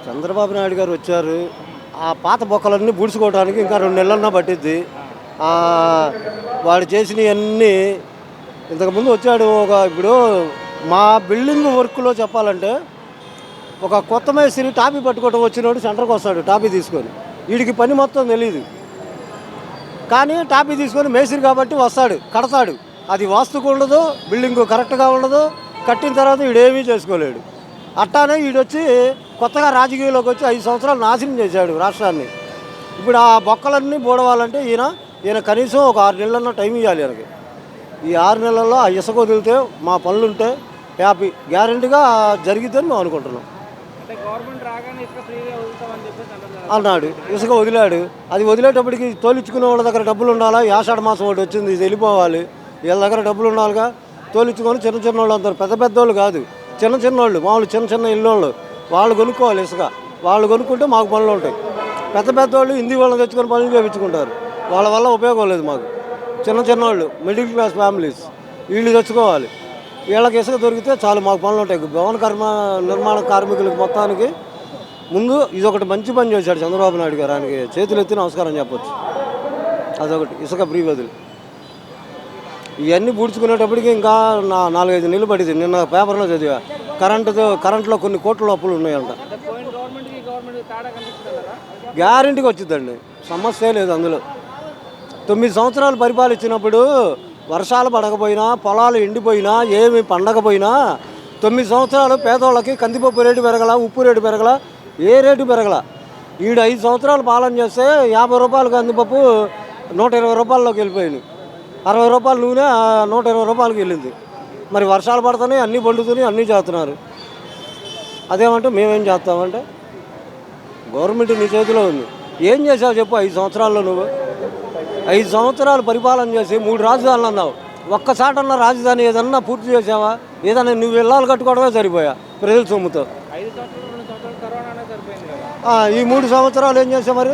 చంద్రబాబు నాయుడు గారు వచ్చారు. ఆ పాత బొక్కలన్నీ పూడ్చుకోవడానికి ఇంకా 2 నెలలన్నా పట్టిద్ది. వాడు చేసినవన్నీ ఇంతకుముందు వచ్చాడు. ఇప్పుడు మా బిల్డింగ్ వర్క్లో చెప్పాలంటే ఒక కొత్త మేస్త్రి టాపీ పట్టుకోవడం వచ్చినోడు సెంటర్కి వస్తాడు టాపీ తీసుకొని. వీడికి పని మొత్తం తెలియదు, కానీ టాపీ తీసుకొని మేస్త్రి కాబట్టి వస్తాడు, కడతాడు. అది వాస్తుకు ఉండదు, బిల్డింగ్ కరెక్ట్గా ఉండదు. కట్టిన తర్వాత వీడేమీ చేసుకోలేడు. అట్టానే వీడొచ్చి కొత్తగా రాజకీయంలోకి వచ్చి 5 సంవత్సరాలు నాశనం చేశాడు రాష్ట్రాన్ని. ఇప్పుడు ఆ బొక్కలన్నీ బూడవాలంటే ఈయన కనీసం ఒక 6 నెలలన్నా టైం ఇవ్వాలి. ఆయనకి ఈ 6 నెలల్లో ఆ ఇసుక వదిలితే మా పనులుంటే హ్యాపీ గ్యారెంటీగా జరిగిద్దని మేము అనుకుంటున్నాం. అన్నాడు, ఇసుక వదిలాడు. అది వదిలేటప్పటికి తోలించుకునే వాళ్ళ దగ్గర డబ్బులు ఉండాలా. ఆషాఢ మాసం ఒకటి వచ్చింది, ఇది వెళ్ళిపోవాలి. వీళ్ళ దగ్గర డబ్బులు ఉండాలిగా. తోలించుకొని చిన్న వాళ్ళు అందరు, పెద్ద వాళ్ళు కాదు, చిన్న వాళ్ళు, మామూలు చిన్న ఇల్లు వాళ్ళు కొనుక్కోవాలి ఇసుక. వాళ్ళు కొనుక్కుంటే మాకు పనులు ఉంటాయి. పెద్దవాళ్ళు హిందీ వాళ్ళని తెచ్చుకొని పనులు చేయించుకుంటారు. వాళ్ళ వల్ల ఉపయోగం లేదు మాకు. చిన్న వాళ్ళు, మిడిల్ క్లాస్ ఫ్యామిలీస్, వీళ్ళు తెచ్చుకోవాలి. వీళ్ళకి ఇసుక దొరికితే చాలు, మాకు పనులు ఉంటాయి. భవన నిర్మాణ కార్మికులకు మొత్తానికి ముందు ఇదొకటి మంచి పని చేశాడు చంద్రబాబు నాయుడు గారు. ఆయనకి చేతులు ఎత్తి నమస్కారం చెప్పొచ్చు. అదొకటి, ఇసుక ఫ్రీ బదులు. ఇవన్నీ పూడ్చుకునేటప్పటికి ఇంకా 4-5 నెలలు పడింది. నిన్న పేపర్లో చదివా, కరెంట్లో కొన్ని కోట్ల అప్పులు ఉన్నాయంట. గ్యారెంటీగా వచ్చిందండి, సమస్య లేదు అందులో. 9 సంవత్సరాలు పరిపాలించినప్పుడు వర్షాలు పడకపోయినా, పొలాలు ఎండిపోయినా, ఏమి పండకపోయినా 9 సంవత్సరాలు పేదోళ్ళకి కందిపప్పు రేటు పెరగల, ఉప్పు రేటు పెరగల, ఏ రేటు పెరగల. ఈడు 5 సంవత్సరాలు పాలన చేస్తే 50 రూపాయలు కందిపప్పు 120 రూపాయల్లోకి వెళ్ళిపోయింది. 60 రూపాయలు నూనె 120 రూపాయలకి వెళ్ళింది. మరి వర్షాలు పడుతున్నాయి, అన్నీ పండుతున్నాయి, అన్నీ చేస్తున్నారు. అదేమంటే మేమేం చేస్తామంటే, గవర్నమెంట్ నీ చేతిలో ఉంది. ఏం చేసావు చెప్పు 5 సంవత్సరాల్లో నువ్వు? 5 సంవత్సరాలు పరిపాలన చేసి 3 రాజధానులు అన్నావు. ఒక్కసాటన్నా రాజధాని ఏదన్నా పూర్తి చేసావా? ఏదన్నా నువ్వు ఇళ్ళాలు కట్టుకోవడమే సరిపోయా ప్రజల సొమ్ముతో. ఈ 3 సంవత్సరాలు ఏం చేసావు మరి?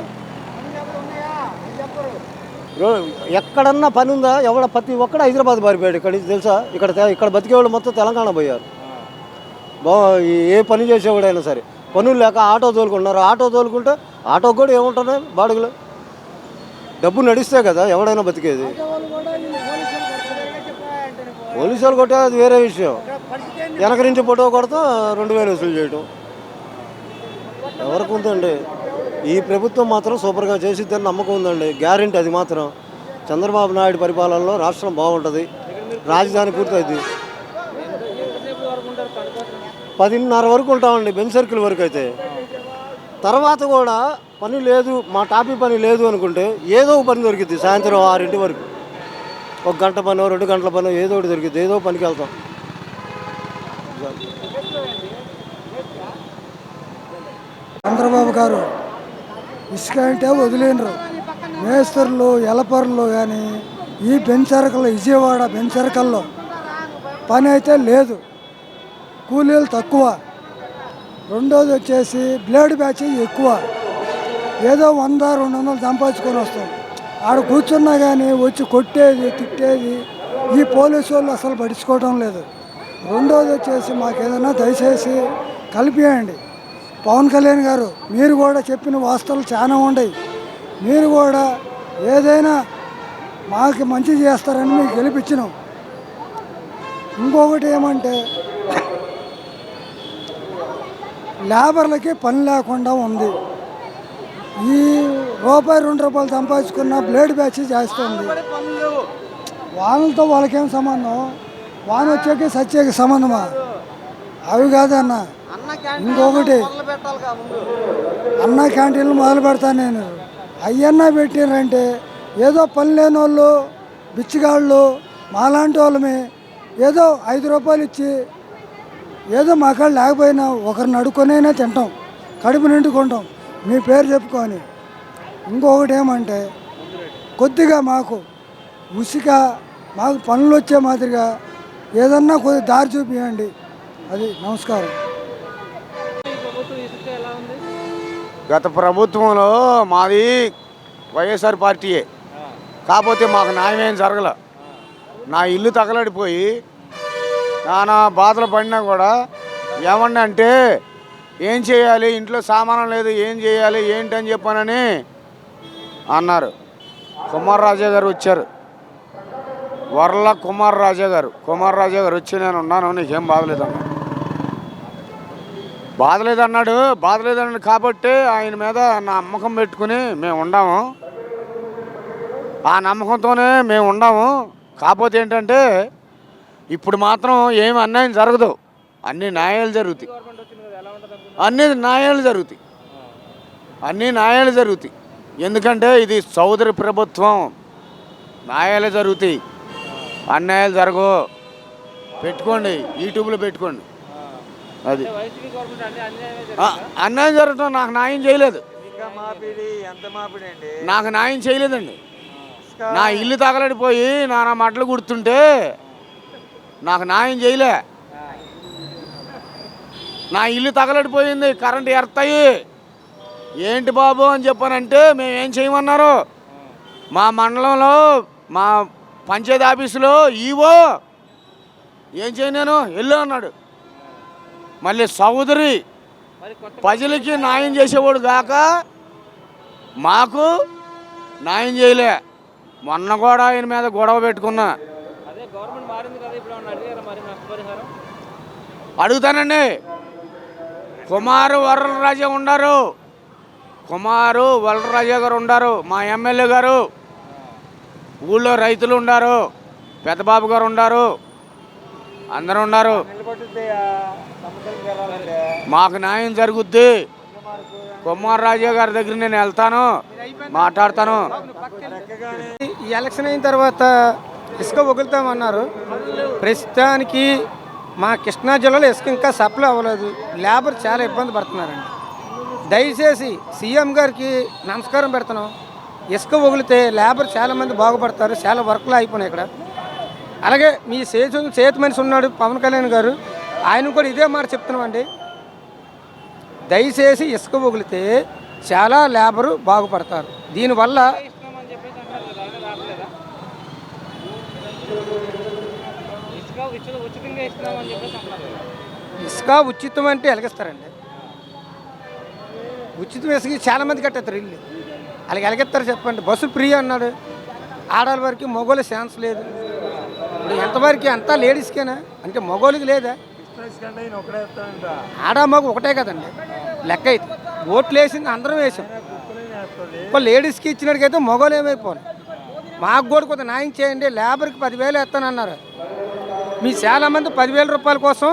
ఎక్కడన్నా పని ఉందా? ప్రతి ఒక్కడు హైదరాబాద్ పారిపోయాడు. ఇక్కడ తెలుసా, ఇక్కడ బతికేవాళ్ళు మొత్తం తెలంగాణ పోయారు. ఏ పని చేసేవాడైనా సరే పనులు లేక ఆటో తోలుకుంటున్నారు. ఆటో తోలుకుంటే ఆటోకి కూడా ఏముంటున్నాయి బాడుగులు. డబ్బు నడిస్తే కదా ఎవడైనా బతికేది. పోలీసులు కొట్టే అది వేరే విషయం. వెనక నుంచి ఫోటో కొడతా 2000 వసూలు చేయటం ఎవరికి ఉందండి? ఈ ప్రభుత్వం మాత్రం సూపర్గా చేసిద్దని నమ్మకం ఉందండి, గ్యారెంటీ. అది మాత్రం చంద్రబాబు నాయుడు పరిపాలనలో రాష్ట్రం బాగుంటుంది, రాజధాని పూర్తయింది. 10:30 వరకు ఉంటామండి, బెంచ్ సర్కిల్ వరకు. అయితే తర్వాత కూడా పని లేదు, మా టాపీ పని లేదు అనుకుంటే ఏదో ఒక పని దొరికిద్ది. సాయంత్రం 6 వరకు 1 గంట పనో 2 గంటల పనో ఏదో ఒకటి దొరికిద్ది. ఏదో పనికి వెళ్తాం. చంద్రబాబు గారు ఇసుక అంటే వదిలేనరు. మేస్తర్లు, ఎలపర్లు కానీ ఈ బెంచరకల్లో, విజయవాడ బెంచరకల్లో పని అయితే లేదు, కూలీలు తక్కువ. రెండోది వచ్చేసి బ్లేడ్ బ్యాచ్ ఎక్కువ. ఏదో 100-200 సంపాదించుకొని వస్తాం. ఆడ కూర్చున్నా కానీ వచ్చి కొట్టేది, తిట్టేది ఈ పోలీసు వాళ్ళు అసలు పట్టించుకోవడం లేదు. రెండోది వచ్చేసి మాకు ఏదైనా దయచేసి కలిపియండి. పవన్ కళ్యాణ్ గారు, మీరు కూడా చెప్పిన వాస్తవాలు చాలా ఉన్నాయి. మీరు కూడా ఏదైనా మాకు మంచి చేస్తారని మీకు గెలిపించినాం. ఇంకొకటి ఏమంటే లేబర్లకి పని లేకుండా ఉంది. ఈ ₹2 సంపాదించుకున్న బ్లేడ్ బ్యాచ్ చేస్తుంది. వాళ్ళతో వాళ్ళకేం సంబంధం? వాన వచ్చాక సచ్చాక సంబంధమా? అవి కాదన్న. ఇంకొకటి, అన్న క్యాంటీన్లు మొదలు పెడతాను నేను. అయ్యన్నా పెట్టినారంటే ఏదో పని లేని వాళ్ళు, బిచ్చిగాళ్ళు, మాలాంటి వాళ్ళమే ఏదో ₹5 ఇచ్చి ఏదో మా కాళ్ళు లేకపోయినా ఒకరిని అడుక్కొనైనా తింటాం, కడుపు నిండుకుంటాం మీ పేరు చెప్పుకొని. ఇంకొకటి ఏమంటే కొద్దిగా మాకు ఉసిక, మాకు పనులు వచ్చే మాదిరిగా ఏదన్నా కొద్ది దారి చూపించండి. అది నమస్కారం. గత ప్రభుత్వంలో మాది వైఎస్ఆర్ పార్టీయే, కాకపోతే మాకు న్యాయమేం జరగల. నా ఇల్లు తగలడిపోయి నానా బాధలు పడినా కూడా ఏమన్నా అంటే ఏం చేయాలి, ఇంట్లో సామానం లేదు, ఏం చేయాలి ఏంటని చెప్పానని అన్నారు. కుమార్ రాజా గారు వచ్చారు, వర్ల కుమార్ రాజా గారు వచ్చి నేను ఉన్నాను, నీకేం బాధలేదన్నాడు. బాధలేదన్నాడు కాబట్టి ఆయన మీద నమ్మకం పెట్టుకుని మేము ఉండాము. ఆ నమ్మకంతోనే మేము ఉండాము. కాకపోతే ఏంటంటే ఇప్పుడు మాత్రం ఏమి అన్యాయం జరగదు, అన్ని న్యాయాలు జరుగుతాయి, అన్ని న్యాయాలు జరుగుతాయి. ఎందుకంటే ఇది చౌదరి ప్రభుత్వం, న్యాయాలు జరుగుతాయి, అన్యాయాలు జరగవు. పెట్టుకోండి, యూట్యూబ్లో పెట్టుకోండి. అది అన్యాయం జరగటం నాకు న్యాయం చేయలేదు, నాకు న్యాయం చేయలేదండి. నా ఇల్లు తగలడిపోయి నా మట్టలు కుడుతుంటే నాకు న్యాయం చేయలే. నా ఇల్లు తగలడిపోయింది, కరెంటు ఎర్తాయి, ఏంటి బాబు అని చెప్పానంటే మేము ఏం చేయమన్నారు, మా మండలంలో మా పంచాయతీ ఆఫీసులో ఈవో ఏం చేయను వెళ్ళు అన్నాడు. మళ్ళీ చౌదరి ప్రజలకి న్యాయం చేసేవాడు కాక మాకు న్యాయం చేయలే. మొన్న కూడా ఆయన మీద గొడవ పెట్టుకున్నా. అడుగుతానండి. కుమారు వరలరాజా గారు ఉండారు, మా ఎమ్మెల్యే గారు, ఊళ్ళో రైతులు ఉండారు, పెద్దబాబు గారు ఉండారు, అందరూ ఉన్నారు. మాకు న్యాయం జరుగుద్ది. కుమార్ రాజా గారి దగ్గర నేను వెళ్తాను, మాట్లాడతాను. ఈ ఎలక్షన్ అయిన తర్వాత ఇసుక వదులుతామన్నారు. ప్రస్తుతానికి మా కృష్ణా జిల్లాలో ఇసుక ఇంకా సప్లై అవ్వలేదు. లేబర్ చాలా ఇబ్బంది పడుతున్నారండి. దయచేసి సీఎం గారికి నమస్కారం పెడుతున్నాం. ఇసుక వదిలితే లేబర్ చాలామంది బాగుపడతారు, చాలా వర్క్లు అయిపోయినాయి ఇక్కడ. అలాగే మీ చేతి మనిషి ఉన్నాడు పవన్ కళ్యాణ్ గారు, ఆయన కూడా ఇదే మాట చెప్తున్నామండి. దయచేసి ఇసుక వదిలితే చాలా లేబరు బాగుపడతారు. దీనివల్ల ఇసుక ఉచితం అంటే ఎలగిస్తారండి. ఉచితం ఇసుక చాలామంది కట్టేస్తారు ఇల్లు, అలాగే ఎలగెత్తారు చెప్పండి. బస్సు ఫ్రీ అన్నాడు, ఆడవాళ్ళ వరకు మగవాళ్ళ ఛాన్స్ లేదు. ఇప్పుడు ఎంతవరకు అంతా లేడీస్కేనా అంటే మగవాళ్ళకి లేదా? ఆడ మగ ఒకటే కదండి లెక్క. అయితే ఓట్లు వేసింది అందరం వేసాం. ఇప్పుడు లేడీస్కి ఇచ్చినట్టుకైతే మగవాళ్ళు ఏమైపోవాలి. మాకు కూడా కొంత న్యాయం చేయండి. లేబర్కి 10,000 వేస్తానన్నారు. మీ చాలామంది 10,000 రూపాయల కోసం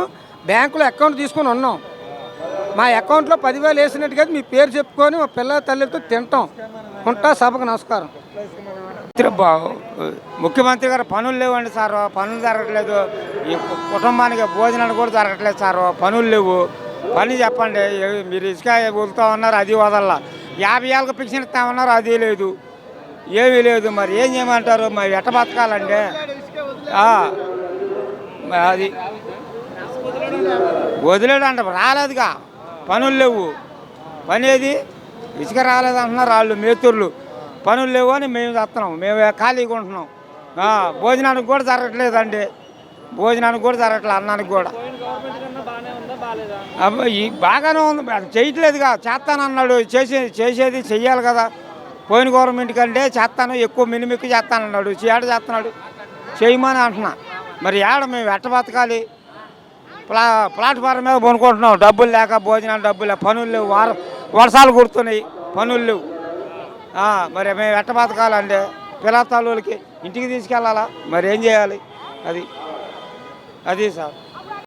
బ్యాంకులో అకౌంట్ తీసుకొని ఉన్నాం. మా అకౌంట్లో 10,000 వేసినట్టుగా మీ పేరు చెప్పుకొని మా పిల్లల తల్లితో తింటాం. ఉంటా. సభకు నమస్కారం. ముఖ్యమంత్రి గారు పనులు లేవండి సార్, పనులు జరగట్లేదు. ఈ కుటుంబానికి భోజనాలు కూడా జరగట్లేదు సార్, పనులు లేవు. పని చెప్పండి. మీరు ఇసుక వదులుతామన్నారు, అది వదల్లా. 50 ఏళ్ళకి పింఛన్ ఇస్తామన్నారు, అది లేదు, ఏమీ లేదు. మరి ఏం చేయమంటారు? మరి ఎట్ట బతకాలండి? అది వదిలేడంట, రాలేదుగా, పనులు లేవు. పని ఏది? ఇసుక రాలేదు అంటున్నారు వాళ్ళు, మేతుర్లు. పనులు లేవు అని మేము చేస్తున్నాం, మేము ఖాళీగా ఉంటున్నాం. భోజనానికి కూడా జరగట్లేదండి, భోజనానికి కూడా జరగట్లేదు, అన్నానికి కూడా. బాగానే ఉంది, చేయట్లేదుగా. చేస్తానన్నాడు, చేసేది చెయ్యాలి కదా. పోయిన గవర్నమెంట్ కంటే చేస్తాను, ఎక్కువ మినిమిక్కు చేస్తానన్నాడు, ఏడ చేస్తున్నాడు? చేయమని అంటున్నా. మరి ఏడ మేము ఎట్ట బతకాలి? ప్లాట్ఫారం మీద కొనుక్కుంటున్నాం, డబ్బులు లేక, భోజనాలు డబ్బులు లేక, పనులు లేవు. వర్షాలు కుడుతున్నాయి, పనులు లేవు. మరి మేము ఎట్ట బతకాలంటే పిల్లల తల్లులకి ఇంటికి తీసుకెళ్ళాలా? మరి ఏం చేయాలి? అది సార్.